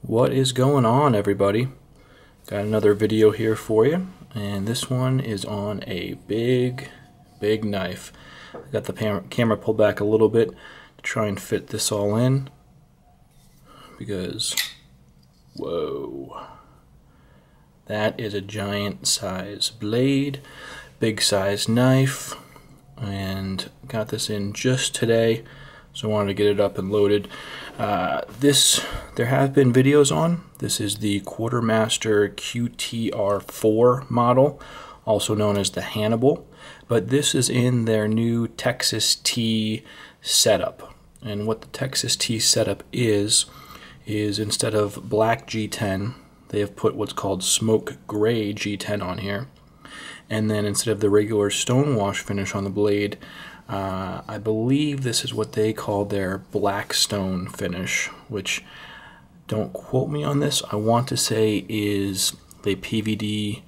What is going on, everybody? Got another video here for you, and this one is on a big knife. I got the camera pulled back a little bit to try and fit this all in because, whoa, that is a giant size blade, big size knife, and got this in just today, so I wanted to get it up and loaded. There have been videos on. This is the Qtrmstr Qtr4 model, also known as the Hannibal, but this is in their new Texas T setup. And what the Texas T setup is instead of black G10, they have put what's called smoke gray G10 on here. And then instead of the regular stonewash finish on the blade, I believe this is what they call their black stone finish, which, don't quote me on this, I want to say is they PVD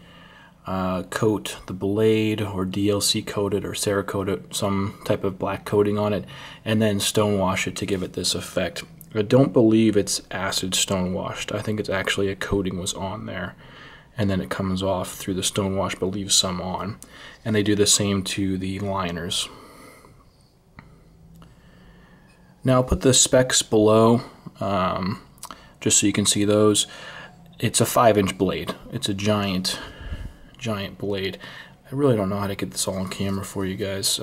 coat the blade, or DLC coat it, or Cerakote it, some type of black coating on it, and then stonewash it to give it this effect. I don't believe it's acid stonewashed. I think it's actually a coating was on there, and then it comes off through the stonewash but leaves some on. And they do the same to the liners. Now I'll put the specs below just so you can see those. It's a 5-inch blade. It's a giant blade. I really don't know how to get this all on camera for you guys.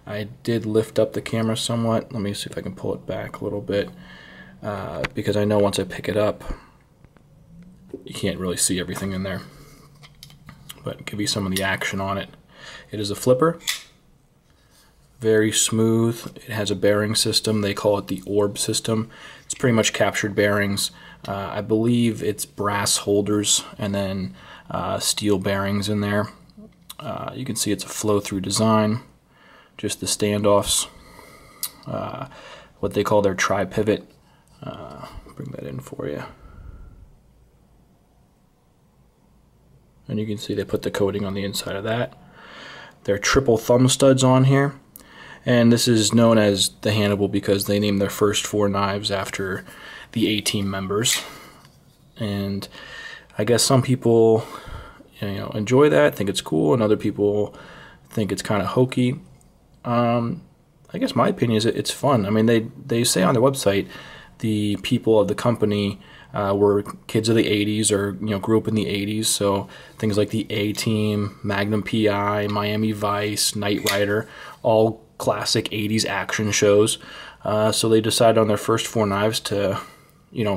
I did lift up the camera somewhat. Let me see if I can pull it back a little bit because I know once I pick it up you can't really see everything in there, but give you some of the action on it. It is a flipper, very smooth. It has a bearing system. They call it the orb system. It's pretty much captured bearings. I believe it's brass holders and then steel bearings in there. You can see it's a flow-through design. Just the standoffs, what they call their tri-pivot. Bring that in for you. And you can see they put the coating on the inside of that. There are triple thumb studs on here. And this is known as the Hannibal because they named their first 4 knives after the A-Team members. And I guess some people, enjoy that, think it's cool, and other people think it's kind of hokey. I guess my opinion is it's fun. I mean, they say on their website the people of the company were kids of the 80s, or grew up in the 80s, so things like the A-Team, Magnum PI, Miami Vice, Knight Rider, all classic 80s action shows. So they decided on their first 4 knives to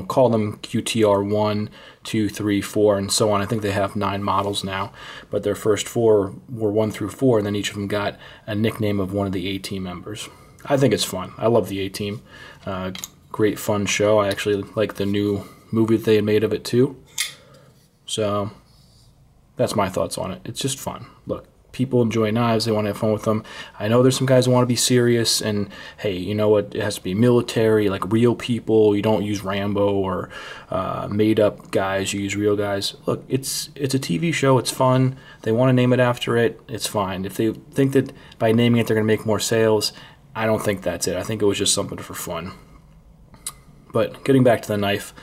call them Qtr1, 2, 3, 4, and so on. I think they have 9 models now, but their first 4 were 1 through 4, and then each of them got a nickname of one of the A-Team members. I think it's fun. I love the A-Team. Great fun show. I actually like the new movie that they had made of it too. So that's my thoughts on it. It's just fun. Look, people enjoy knives. They want to have fun with them. I know there's some guys who want to be serious, and hey, you know what? It has to be military, like real people. You don't use Rambo or made-up guys. You use real guys. Look, it's a TV show. It's fun. They want to name it after it. It's fine. If they think that by naming it they're going to make more sales, I don't think that's it. I think it was just something for fun. But getting back to the knife,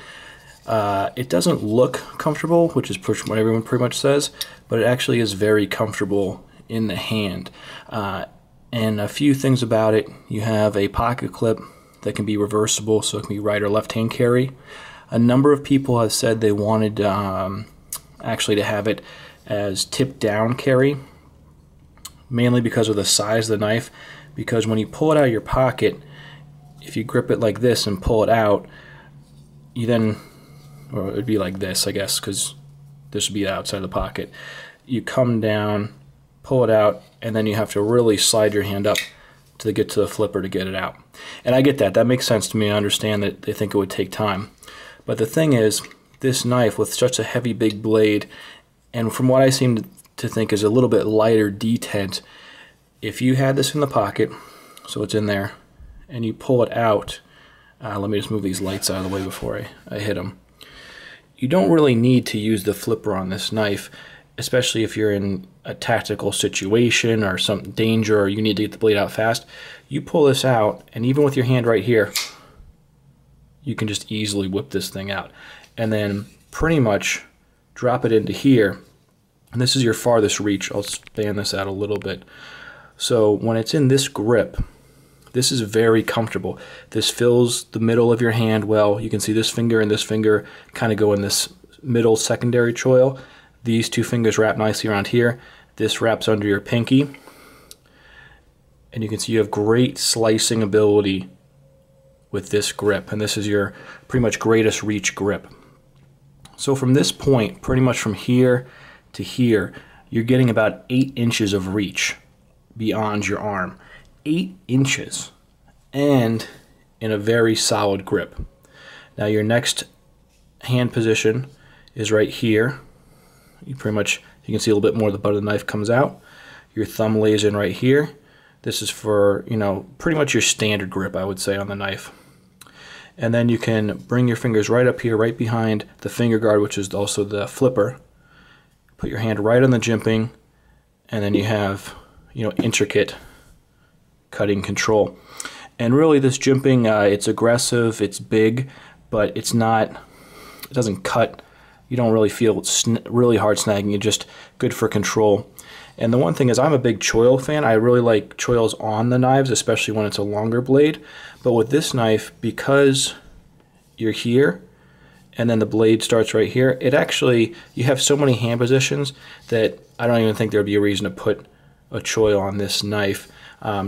it doesn't look comfortable, which is what everyone pretty much says, but it actually is very comfortable in the hand. And a few things about it: you have a pocket clip that can be reversible, so it can be right or left hand carry. A number of people have said they wanted actually to have it as tip down carry, mainly because of the size of the knife, because when you pull it out of your pocket, if you grip it like this and pull it out, you then, or it would be like this, I guess, because this would be outside the pocket. You come down, pull it out, and then you have to really slide your hand up to get to the flipper to get it out. And I get that. That makes sense to me. I understand that they think it would take time. But the thing is, this knife with such a heavy, big blade, and from what I seem to think is a little bit lighter detent, if you had this in the pocket, so it's in there, and you pull it out, let me just move these lights out of the way before I hit them. You don't really need to use the flipper on this knife, especially if you're in a tactical situation or some danger, or you need to get the blade out fast. You pull this out, and even with your hand right here, you can just easily whip this thing out. And then pretty much drop it into here. And this is your farthest reach. I'll span this out a little bit. So when it's in this grip, this is very comfortable. This fills the middle of your hand well. You can see this finger and this finger kind of go in this middle secondary choil. These two fingers wrap nicely around here. This wraps under your pinky. And you can see you have great slicing ability with this grip. And this is your pretty much greatest reach grip. So from this point, pretty much from here to here, you're getting about 8 inches of reach beyond your arm. 8 inches, and in a very solid grip. Now your next hand position is right here. You can see a little bit more of the butt of the knife comes out. Your thumb lays in right here. This is for, pretty much your standard grip, I would say, on the knife. And then you can bring your fingers right up here, right behind the finger guard, which is also the flipper. Put your hand right on the jimping, and then you have, intricate cutting control. And really this jimping, it's aggressive, it's big, but it doesn't cut. You don't really feel it's really hard snagging. It's just good for control. And the one thing is, I'm a big choil fan. I really like choils on the knives, especially when it's a longer blade. But with this knife, because you're here and then the blade starts right here, you have so many hand positions that I don't even think there'd be a reason to put a choil on this knife,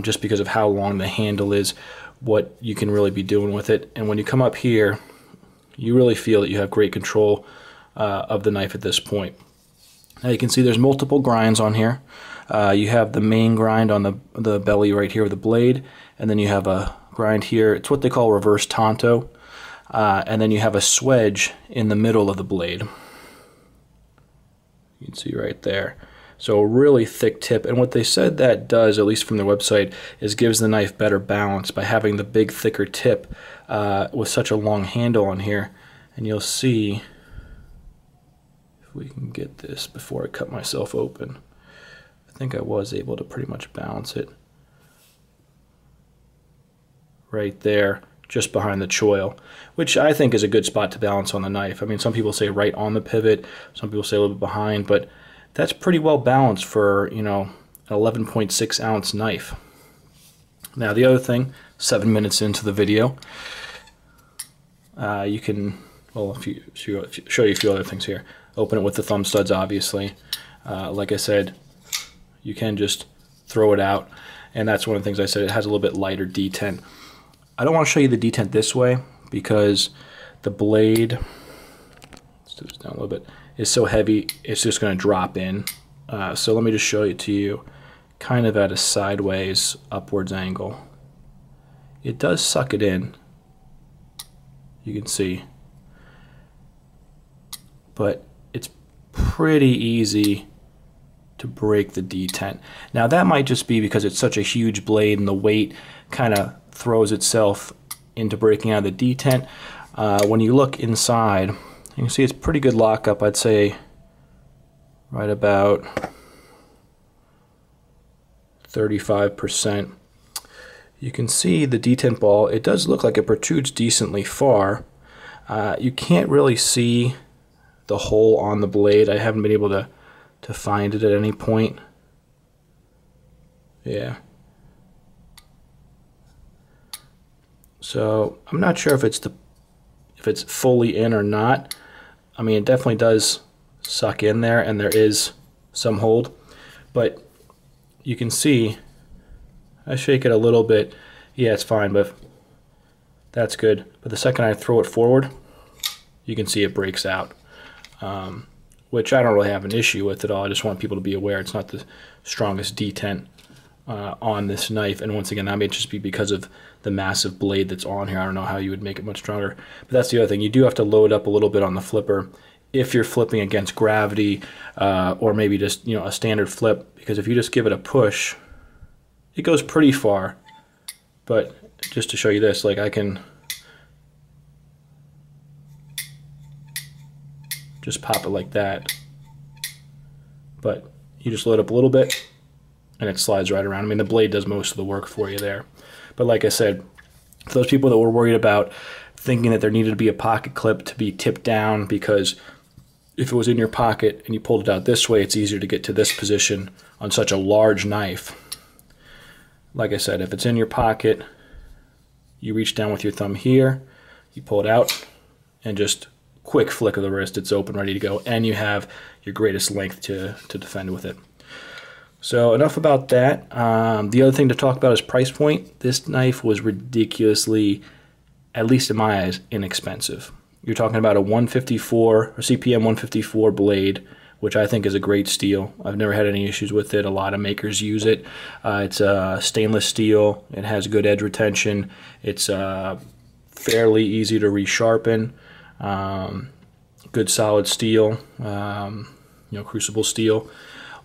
just because of how long the handle is, what you can really be doing with it. And when you come up here, you really feel that you have great control of the knife at this point. Now you can see there's multiple grinds on here. You have the main grind on the belly right here of the blade, and then you have a grind here. It's what they call reverse Tanto. And then you have a swedge in the middle of the blade. You can see right there. So a really thick tip, and what they said that does, at least from their website, is gives the knife better balance by having the big, thicker tip with such a long handle on here. And you'll see, if we can get this before I cut myself open, I think I was able to pretty much balance it right there, just behind the choil, which I think is a good spot to balance on the knife. I mean, some people say right on the pivot, some people say a little bit behind, but that's pretty well balanced for, an 11.6 ounce knife. Now the other thing, 7 minutes into the video, you can, show you a few other things here. Open it with the thumb studs, obviously. Like I said, you can just throw it out, and that's one of the things I said, it has a little bit lighter detent. I don't want to show you the detent this way because the blade, let's do this down a little bit, is so heavy it's just going to drop in. So let me just show it to you kind of at a sideways upwards angle. It does suck it in, you can see, but it's pretty easy to break the detent. Now that might just be because it's such a huge blade and the weight kind of throws itself into breaking out of the detent. When you look inside, you can see it's pretty good lockup. I'd say right about 35%. You can see the detent ball. It does look like it protrudes decently far. You can't really see the hole on the blade. I haven't been able to find it at any point. Yeah. So I'm not sure if it's fully in or not. I mean, it definitely does suck in there, and there is some hold, but you can see I shake it a little bit. Yeah, it's fine, but that's good. But the second I throw it forward, you can see it breaks out, which I don't really have an issue with at all. I just want people to be aware it's not the strongest detent on this knife, and once again, that may just be because of the massive blade that's on here. I don't know how you would make it much stronger, but that's the other thing. You do have to load up a little bit on the flipper if you're flipping against gravity, or maybe just a standard flip, because if you just give it a push, it goes pretty far. But just to show you this, like I can just pop it like that, but you just load up a little bit and it slides right around. I mean, the blade does most of the work for you there. But like I said, for those people that were worried about thinking that there needed to be a pocket clip to be tipped down, because if it was in your pocket and you pulled it out this way, it's easier to get to this position on such a large knife. Like I said, if it's in your pocket, you reach down with your thumb here, you pull it out, and just quick flick of the wrist, it's open, ready to go, and you have your greatest length to defend with it. So enough about that. The other thing to talk about is price point. This knife was ridiculously, at least in my eyes, inexpensive. You're talking about a 154, or CPM 154 blade, which I think is a great steel. I've never had any issues with it. A lot of makers use it. It's stainless steel. It has good edge retention. It's fairly easy to resharpen. Good solid steel, crucible steel.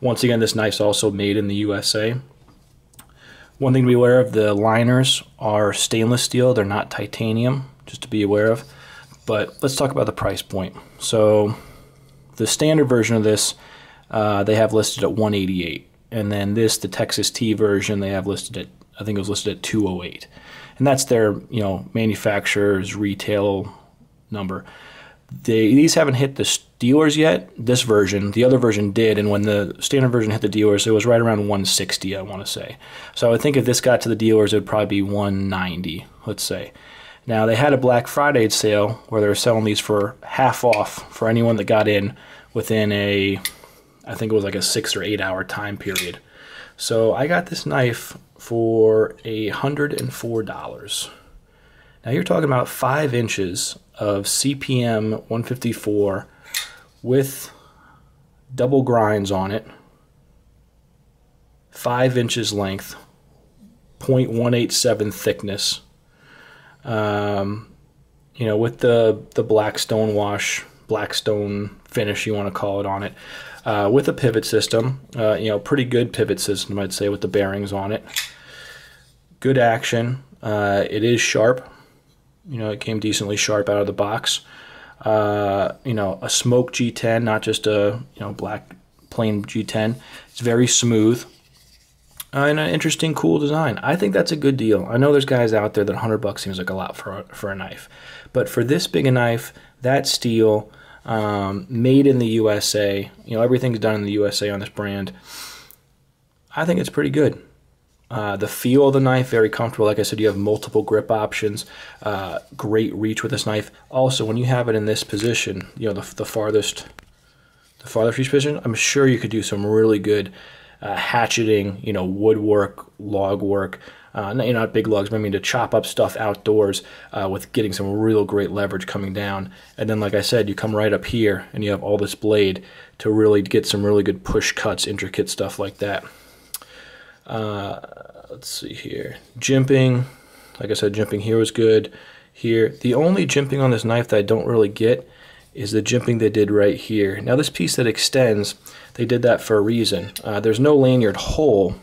Once again, this knife's also made in the USA. One thing to be aware of, the liners are stainless steel. They're not titanium, just to be aware of. But let's talk about the price point. So the standard version of this, they have listed at $188, and then this, the Texas T version, they have listed at, I think it was listed at $208, and that's their manufacturer's retail number. These haven't hit the dealers yet. This version, the other version did, and when the standard version hit the dealers, it was right around $160, I want to say. So I think if this got to the dealers, it would probably be $190, let's say. Now, they had a Black Friday sale where they were selling these for half off for anyone that got in within I think it was like a 6 or 8 hour time period. So I got this knife for $104. Now you're talking about 5 inches of CPM 154 with double grinds on it, 5 inches length, 0.187 thickness. With the blackstone finish, you want to call it, on it, with a pivot system, pretty good pivot system, I'd say, with the bearings on it. Good action. It is sharp. It came decently sharp out of the box. A smoke G10, not just a black plain G10. It's very smooth. And an interesting, cool design. I think that's a good deal. I know there's guys out there that $100 seems like a lot for a knife, but for this big a knife, that steel, made in the USA, everything's done in the USA on this brand, I think it's pretty good. The feel of the knife, very comfortable. Like I said, you have multiple grip options, great reach with this knife. Also, when you have it in this position, the farthest reach position, I'm sure you could do some really good hatcheting, woodwork, log work, not big logs, but I mean to chop up stuff outdoors with getting some real great leverage coming down. And then, like I said, you come right up here and you have all this blade to really get some really good push cuts, intricate stuff like that. Let's see here. Jimping, like I said, jimping here was good. Here, the only jimping on this knife that I don't really get is the jimping they did right here. Now this piece that extends, they did that for a reason. There's no lanyard hole,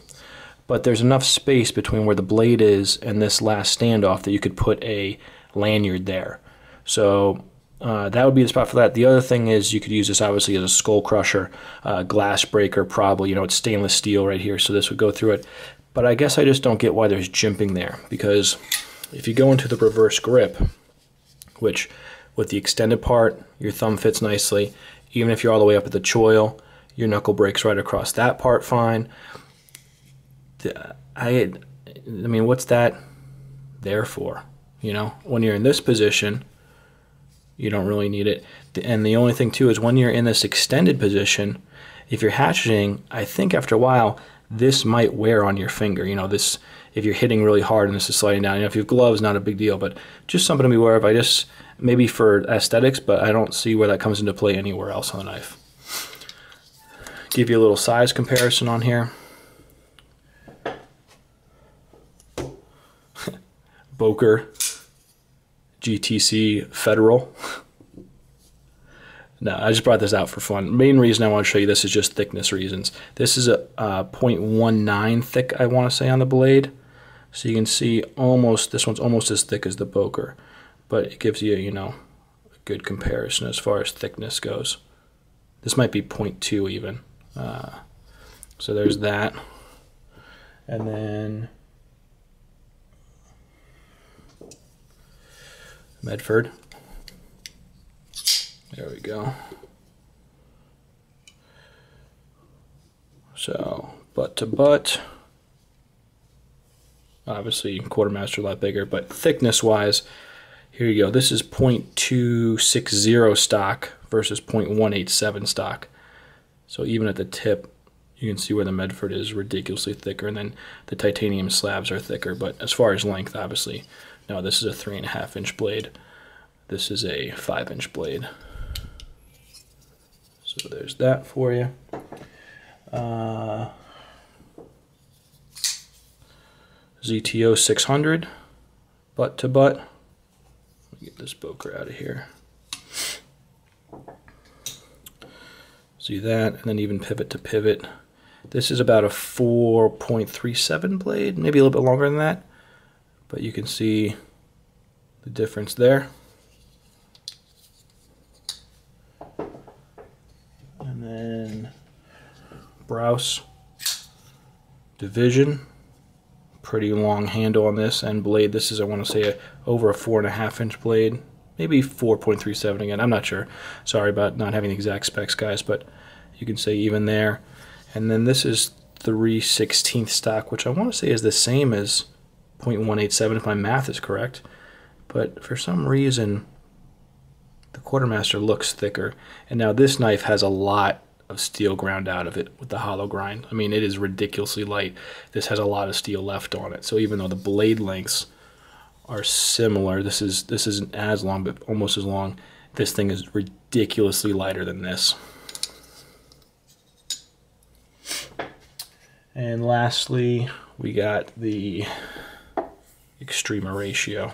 but there's enough space between where the blade is and this last standoff that you could put a lanyard there. So that would be the spot for that. The other thing is you could use this obviously as a skull crusher, glass breaker probably. It's stainless steel right here, so this would go through it. But I guess I just don't get why there's jimping there, because if you go into the reverse grip, which with the extended part, your thumb fits nicely. Even if you're all the way up at the choil, your knuckle breaks right across that part fine. I mean, what's that there for? When you're in this position, you don't really need it. And the only thing too is when you're in this extended position, if you're hatcheting, I think after a while, this might wear on your finger. This, if you're hitting really hard and this is sliding down. If you have gloves, not a big deal, but just something to be aware of. Maybe for aesthetics, but I don't see where that comes into play anywhere else on the knife. Give you a little size comparison on here. Boker GTC Federal. No, I just brought this out for fun. Main reason I want to show you this is just thickness reasons. This is a 0.19 thick, I want to say, on the blade. So you can see this one's almost as thick as the Boker, but it gives you, a good comparison as far as thickness goes. This might be 0.2 even. So there's that. And then Medford. There we go. So butt to butt. Obviously Qtrmstr a lot bigger, but thickness wise, here you go. This is 0.260 stock versus 0.187 stock. So even at the tip, you can see where the Medford is ridiculously thicker, and then the titanium slabs are thicker. But as far as length, obviously, no, this is a 3.5 inch blade. This is a 5 inch blade. So there's that for you. ZTO 600, butt to butt. Let me get this boker out of here. See that, and then even pivot to pivot. This is about a 4.37 blade, maybe a little bit longer than that, but you can see the difference there. And then Browse division, pretty long handle on this, and blade. This is, I want to say, over a 4.5 inch blade, maybe 4.37 again. I'm not sure. Sorry about not having the exact specs, guys, but you can say even there. And then this is 3/16 stock, which I want to say is the same as 0.187 if my math is correct. But for some reason, the Qtrmstr looks thicker. And now this knife has a lot of steel ground out of it with the hollow grind. I mean, it is ridiculously light. This has a lot of steel left on it. So even though the blade lengths are similar, this isn't as long, but almost as long. This thing is ridiculously lighter than this. And lastly, we got the Qtrmstr ratio,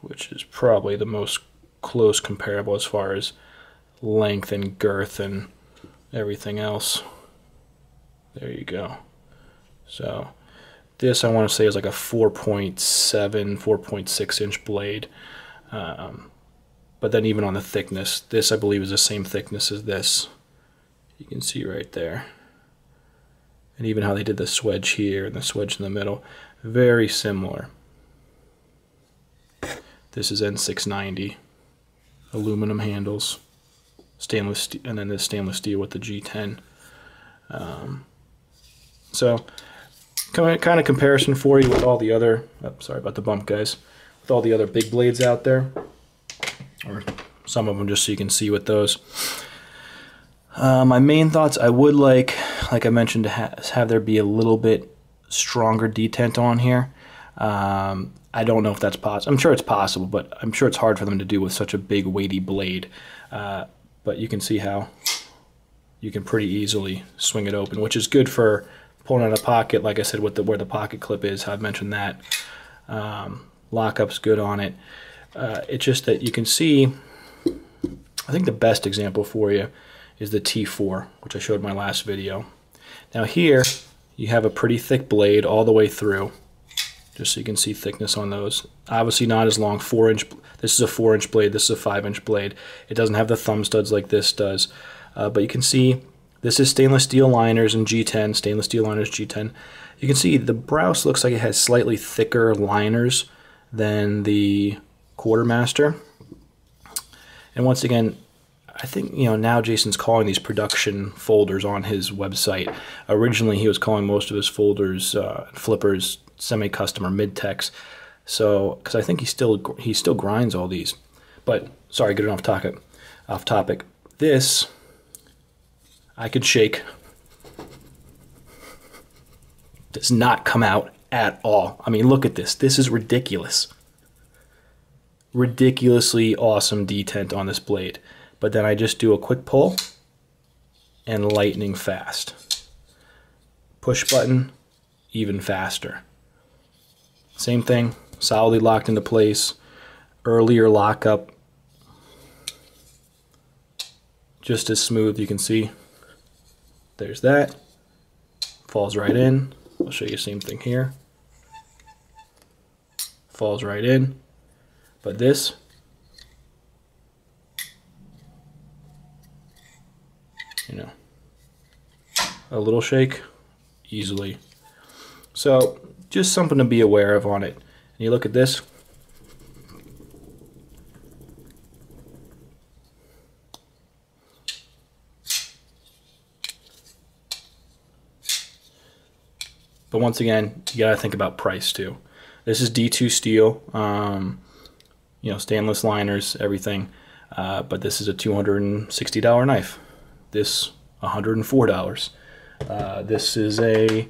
which is probably the most close comparable as far as length and girth and everything else. There you go. So this, I want to say, is like a 4.7, 4.6 inch blade. But then even on the thickness, this I believe is the same thickness as this. You can see right there. And even how they did the swedge here and the swedge in the middle, very similar. This is N690, aluminum handles, stainless steel, and then this stainless steel with the G10. So kind of comparison for you with all the other, sorry about the bump, guys, with all the other big blades out there, or some of them just so you can see with those. My main thoughts, I would like I mentioned, to have there be a little bit stronger detent on here. I don't know if that's possible. I'm sure it's possible, but I'm sure it's hard for them to do with such a big weighty blade. But you can see how you can pretty easily swing it open, which is good for pulling out a pocket, like I said, with where the pocket clip is, how I've mentioned that. Lockup's good on it. It's just that you can see, I think the best example for you is the T4, which I showed in my last video. Now here, you have a pretty thick blade all the way through, just so you can see thickness on those. Obviously not as long, 4 inch, this is a 4 inch blade, this is a 5 inch blade. It doesn't have the thumb studs like this does, but you can see this is stainless steel liners and G10, stainless steel liners G10. You can see the Browse looks like it has slightly thicker liners than the Qtrmstr. And once again, I think, now Jason's calling these production folders on his website. Originally, he was calling most of his folders, flippers, semi-custom or mid-techs. So, because I think he still grinds all these. But sorry, getting off topic. This I could shake. Does not come out at all. I mean, look at this. This is ridiculous. Ridiculously awesome detent on this blade. But then I just do a quick pull and lightning fast. Push button, even faster. Same thing, solidly locked into place. Earlier lockup, just as smooth, you can see. There's that. Falls right in. I'll show you the same thing here. Falls right in. But this, a little shake, easily. So just something to be aware of on it. And you look at this. But once again, you gotta think about price too. This is D2 steel, you know, stainless liners, everything. But this is a $260 knife. This $104. This is a,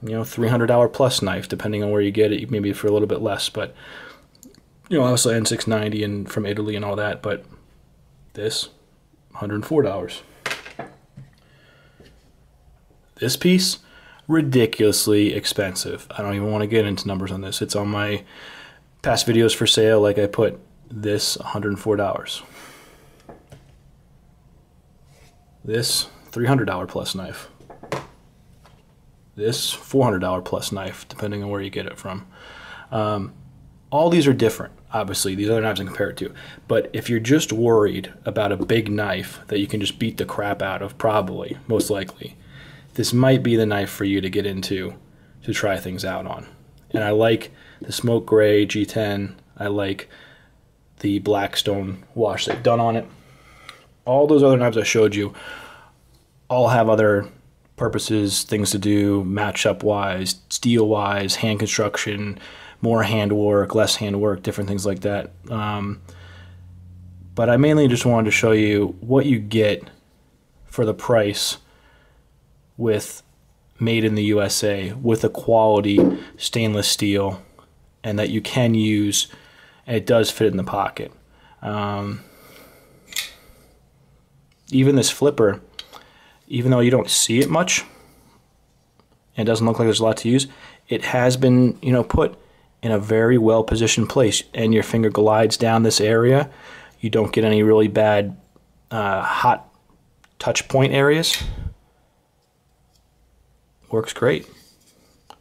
you know, $300 plus knife, depending on where you get it. Maybe for a little bit less, but you know, obviously N690 and from Italy and all that. But this $104. This piece, ridiculously expensive. I don't even want to get into numbers on this. It's on my past videos for sale. Like I put this $104. This $300 plus knife. This $400 plus knife, depending on where you get it from. All these are different, obviously, these other knives I compare it to. But if you're just worried about a big knife that you can just beat the crap out of, probably, most likely, this might be the knife for you to get into to try things out on. And I like the smoke gray G10. I like the Blackstone wash they've done on it. All those other knives I showed you all have other purposes, things to do, matchup wise, steel wise, hand construction, more handwork, less handwork, different things like that. But I mainly just wanted to show you what you get for the price with made in the USA with a quality stainless steel, and that you can use, and it does fit in the pocket. Even this flipper, even though you don't see it much, and it doesn't look like there's a lot to use, it has been, you know, put in a very well positioned place, and your finger glides down this area. You don't get any really bad hot touch point areas. Works great.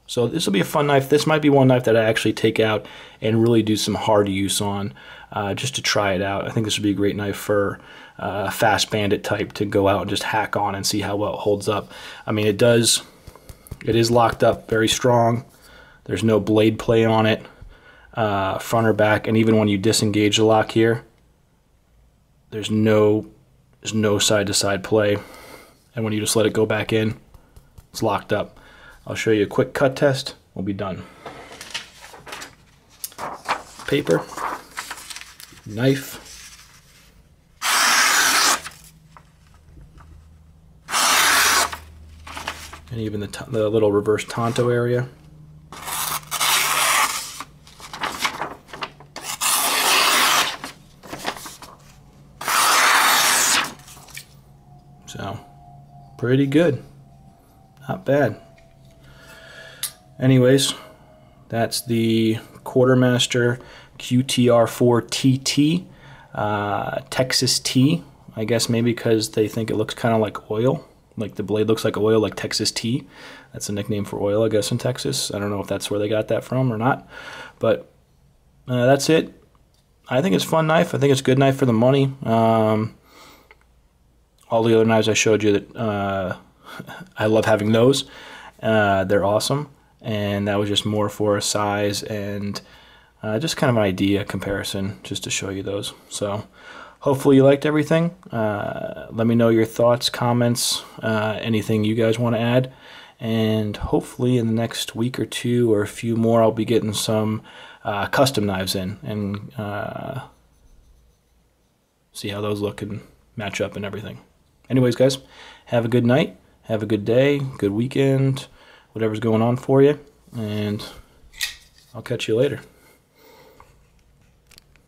So this will be a fun knife. This might be one knife that I actually take out and really do some hard use on, just to try it out. I think this would be a great knife for fast bandit type to go out and just hack on and see how well it holds up. I mean, it is locked up very strong. There's no blade play on it, front or back, and even when you disengage the lock here, there's no side to side play. And when you just let it go back in, it's locked up. I'll show you a quick cut test. We'll be done. Paper, knife, and even the little reverse Tanto area. So, pretty good. Not bad. Anyways, that's the Qtrmstr Qtr4tt, Texas T. I guess maybe because they think it looks kind of like oil. Like the blade looks like oil, like Texas T. That's a nickname for oil, I guess, in Texas. I don't know if that's where they got that from or not. But that's it. I think it's a fun knife. I think it's a good knife for the money. All the other knives I showed you, that I love having those. They're awesome. And that was just more for a size and just kind of an idea comparison, just to show you those. So hopefully you liked everything. Let me know your thoughts, comments, anything you guys want to add. And hopefully in the next week or two or a few more, I'll be getting some custom knives in and see how those look and match up and everything. Anyways, guys, have a good night, have a good day, good weekend, whatever's going on for you, and I'll catch you later.